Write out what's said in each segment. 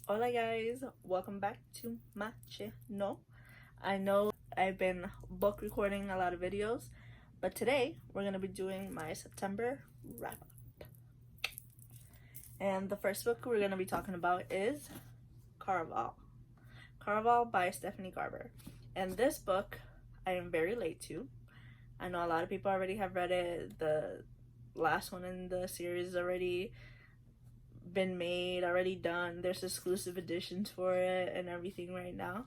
Hola guys, welcome back to my channel. I know I've been book recording a lot of videos, but today we're going to be doing my September wrap up. And the first book we're going to be talking about is Carnival. Carnival by Stephanie Garber. And this book I am very late to. I know a lot of people already have read it. The last one in the series already been made, already done. There's exclusive editions for it and everything right now,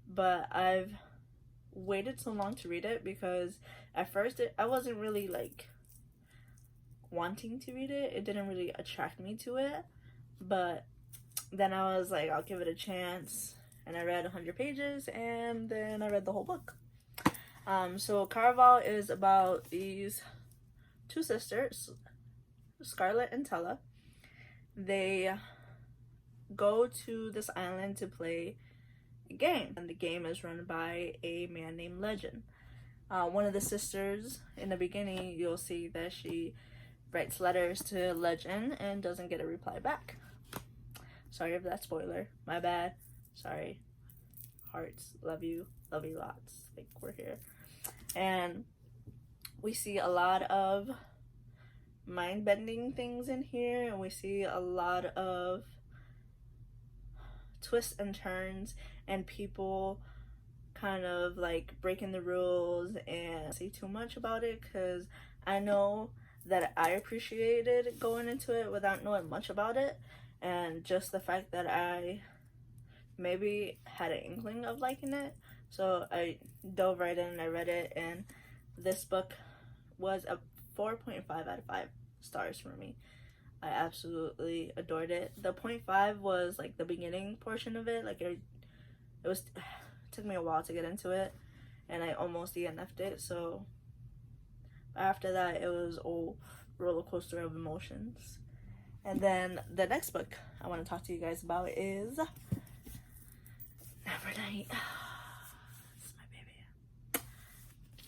but I've waited so long to read it because at first I wasn't really like wanting to read it. It didn't really attract me to it, but then I was like, I'll give it a chance, and I read 100 pages and then I read the whole book. So Carnival is about these two sisters, Scarlett and Tella. They go to this island to play a game, and the game is run by a man named Legend. One of the sisters, in the beginning, you'll see that she writes letters to Legend and doesn't get a reply back. Sorry if that's spoiler, my bad. Sorry. Hearts, love you lots. Like, we're here. And we see a lot of mind-bending things in here, and we see a lot of twists and turns and people kind of like breaking the rules. And say too much about it because I know that I appreciated going into it without knowing much about it, and just the fact that I maybe had an inkling of liking it, so I dove right in and I read it, and this book was a 4.5 out of 5 stars for me. I absolutely adored it. The 0.5 was like the beginning portion of it. Like it took me a while to get into it, and I almost DNF'd it. So after that, it was a roller coaster of emotions. And then the next book I want to talk to you guys about is Never Night. This is my baby.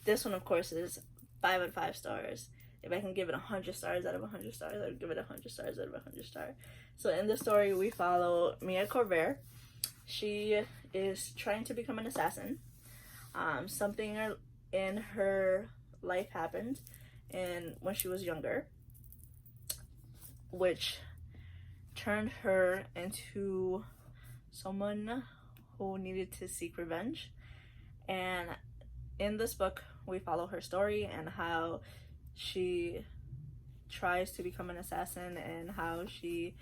This one, of course, is 5 out of 5 stars. If I can give it 100 stars out of 100 stars, I would give it 100 stars out of 100 stars. So in the story, we follow Mia Corvair. She is trying to become an assassin. Something in her life happened when she was younger, which turned her into someone who needed to seek revenge. And in this book, we follow her story and how she tries to become an assassin and how she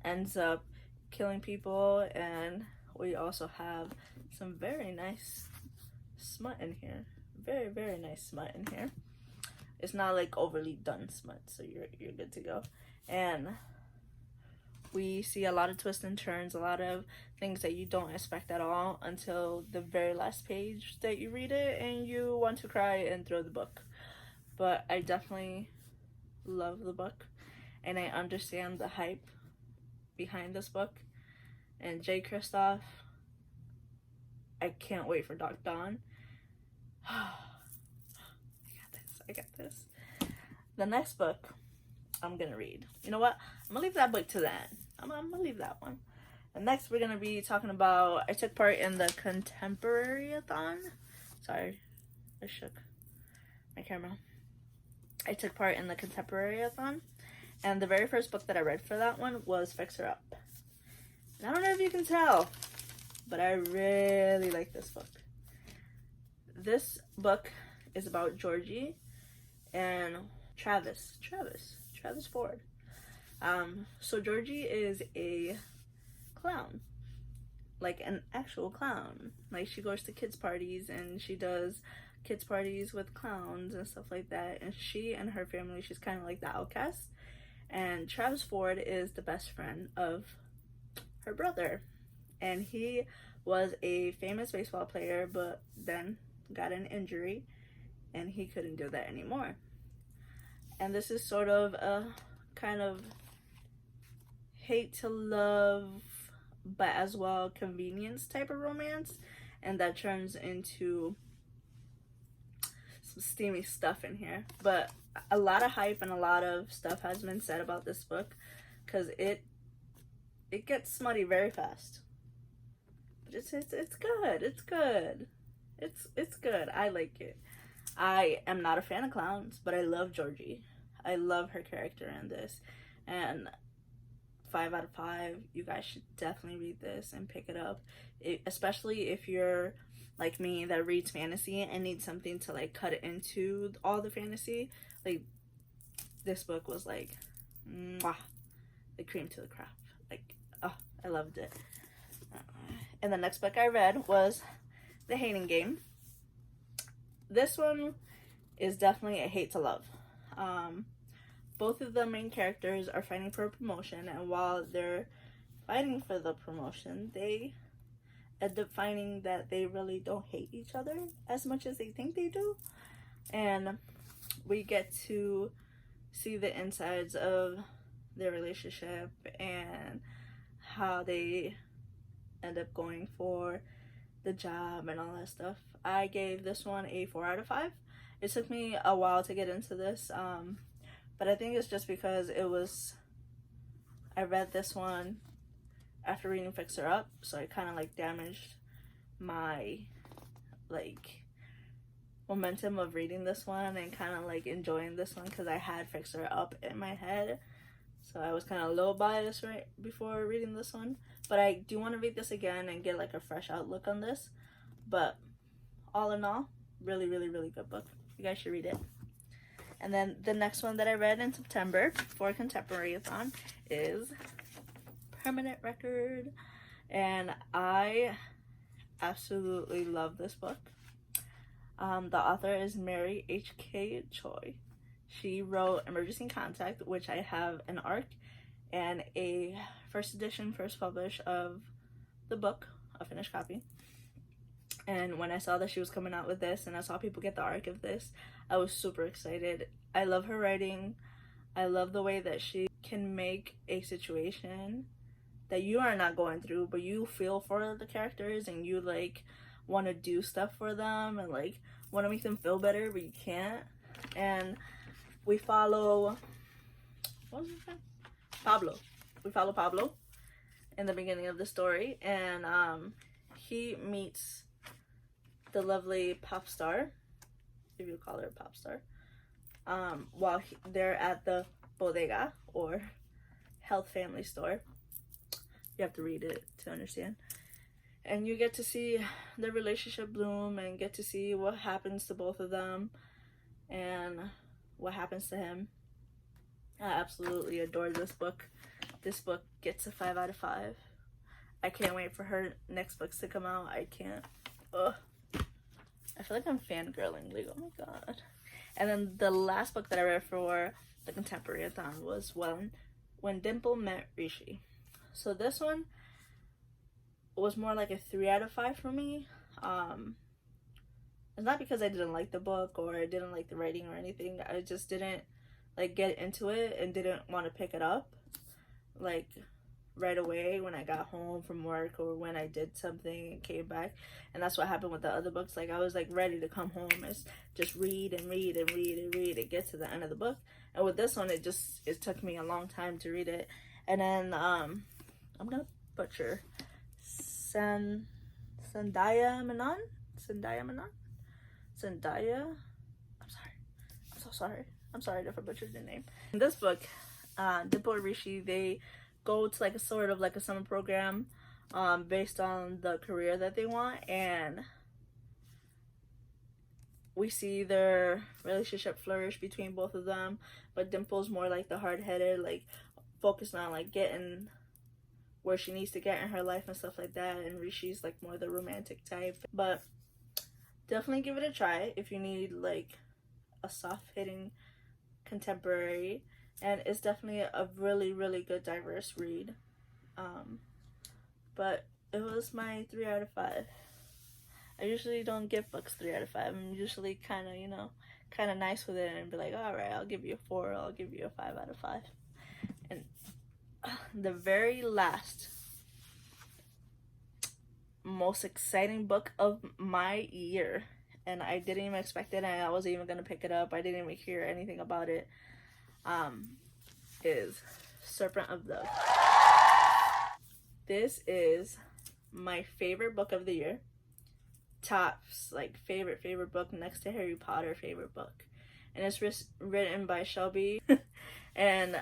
ends up killing people. And we also have some very nice smut in here. Very, very nice smut in here. It's not like overly done smut, so you're good to go. And we see a lot of twists and turns, a lot of things that you don't expect at all until the very last page that you read it and you want to cry and throw the book. But I definitely love the book, and I understand the hype behind this book. And Jay Kristoff, I can't wait for Dark Dawn. I got this. The next book I'm gonna read. You know what? I'm gonna leave that book to that. I'm gonna leave that one. And next we're gonna be talking about, I took part in the Contemporary-a-thon. Sorry, I shook my camera. I took part in the Contemporary-a-thon, and the very first book that I read for that one was Fix Her Up. And I don't know if you can tell, but I really like this book. This book is about Georgie and Travis Ford. So Georgie is a clown, like an actual clown. Like, she goes to kids parties and she does kids parties with clowns and stuff like that, and she and her family, she's kind of like the outcast. And Travis Ford is the best friend of her brother, and he was a famous baseball player, but then got an injury and he couldn't do that anymore. And this is sort of a kind of hate to love, but as well convenience type of romance, and that turns into some steamy stuff in here. But a lot of hype and a lot of stuff has been said about this book because it it gets smutty very fast. But it's good. It's good. It's good. I like it. I am not a fan of clowns, but I love Georgie. I love her character in this. And 5 out of 5. You guys should definitely read this and pick it up. Especially if you're like me that reads fantasy and needs something to like cut into all the fantasy. Like, this book was like, mwah, the cream to the crop. Like, oh, I loved it. And the next book I read was The Hating Game. This one is definitely a hate to love. Both of the main characters are fighting for a promotion, and while they're fighting for the promotion, they end up finding that they really don't hate each other as much as they think they do. And we get to see the insides of their relationship and how they end up going for the job and all that stuff. I gave this one a 4 out of 5. It took me a while to get into this, but I think it's just because I read this one after reading Fixer Up, so it kind of like damaged my like momentum of reading this one and kind of like enjoying this one, because I had Fixer Up in my head, so I was kind of low biased right before reading this one. But I do want to read this again and get like a fresh outlook on this. But all in all, really, really, really good book. You guys should read it. And then the next one that I read in September for Contemporary-a-thon is Permanent Record. And I absolutely love this book. The author is Mary H.K. Choi. She wrote Emergency Contact, which I have an ARC and a first edition, first publish of the book, a finished copy. And when I saw that she was coming out with this and I saw people get the ARC of this, I was super excited. I love her writing. I love the way that she can make a situation that you are not going through, but you feel for the characters and you like want to do stuff for them and like want to make them feel better, but you can't. And we follow, what was his name? Pablo. We follow Pablo in the beginning of the story, and he meets the lovely pop star, if you call her a pop star, while they're at the bodega, or health family store. You have to read it to understand. And you get to see the relationship bloom and get to see what happens to both of them and what happens to him. I absolutely adore this book. This book gets a 5 out of 5. I can't wait for her next books to come out. I can't. Ugh. I feel like I'm fangirling. Like, oh my god. And then the last book that I read for the Contemporary-a-thon was When Dimple Met Rishi. So this one was more like a 3 out of 5 for me. It's not because I didn't like the book or I didn't like the writing or anything. I just didn't like get into it and didn't want to pick it up like right away when I got home from work or when I did something and came back. And that's what happened with the other books. Like, I was like ready to come home and just read and read and read and read and get to the end of the book. And with this one, it took me a long time to read it. And then I'm gonna butcher Zendaya Menon. I'm so sorry. I'm sorry if I butchered your name. In this book, Dimple and Rishi, they go to like a sort of like a summer program based on the career that they want, and we see their relationship flourish between both of them. But Dimple's more like the hard-headed, like focused on like getting where she needs to get in her life and stuff like that, and Rishi's like more the romantic type. But definitely give it a try if you need like a soft-hitting contemporary, and it's definitely a really, really good diverse read. But it was my 3 out of 5. I usually don't give books 3 out of 5. I'm usually kind of nice with it and be like, all right, I'll give you a 4, or I'll give you a 5 out of 5. And the very last most exciting book of my year, and I didn't even expect it, and I wasn't even gonna pick it up. I didn't even hear anything about it. Is Serpent of the This is my favorite book of the year. Tops, like favorite book next to Harry Potter favorite book. And it's written by Shelby. And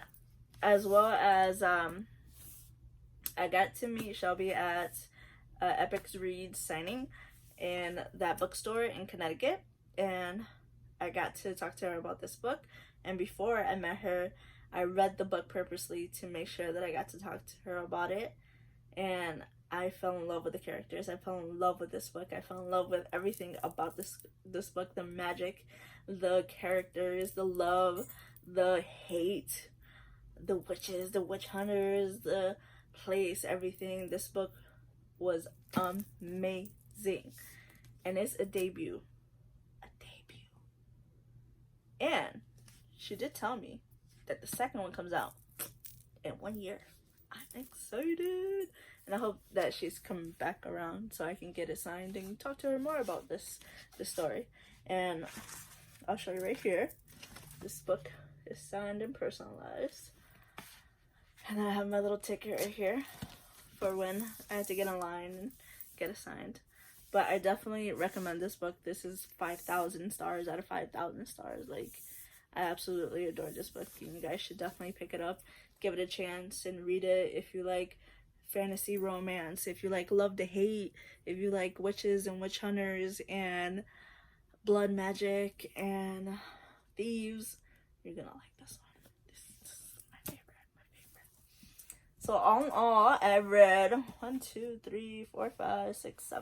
as well as I got to meet Shelby at Epic's Read signing in that bookstore in Connecticut, and I got to talk to her about this book. And before I met her, I read the book purposely to make sure that I got to talk to her about it, and I fell in love with the characters. I fell in love with this book. I fell in love with everything about this book, the magic, the characters, the love, the hate, the witches, the witch hunters, the place, everything. This book was amazing. And it's a debut. And she did tell me that the second one comes out in 1 year. I'm excited. And I hope that she's coming back around so I can get it signed and talk to her more about this story. And I'll show you right here. This book is signed and personalized. And I have my little ticket right here for when I had to get online and get it signed. But I definitely recommend this book. This is 5,000 stars out of 5,000 stars. Like, I absolutely adore this book. And you guys should definitely pick it up, give it a chance, and read it if you like fantasy romance, if you like love to hate, if you like witches and witch hunters and blood magic and thieves. You're gonna like this one. This is my favorite. So all in all, I read 1, 2, 3, 4, 5, 6,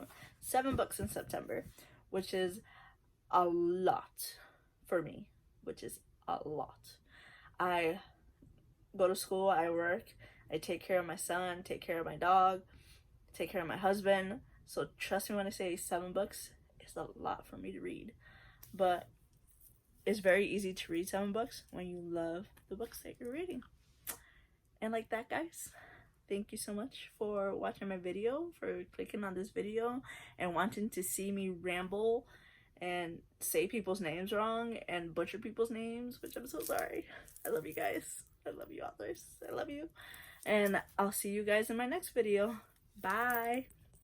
7 books in September, which is a lot for me, which is a lot. I go to school, I work, I take care of my son, take care of my dog, take care of my husband. So trust me when I say 7 books, it's a lot for me to read. But it's very easy to read 7 books when you love the books that you're reading. And like that, guys, thank you so much for watching my video, for clicking on this video and wanting to see me ramble and say people's names wrong and butcher people's names, which I'm so sorry. I love you guys. I love you authors. I love you. And I'll see you guys in my next video. Bye.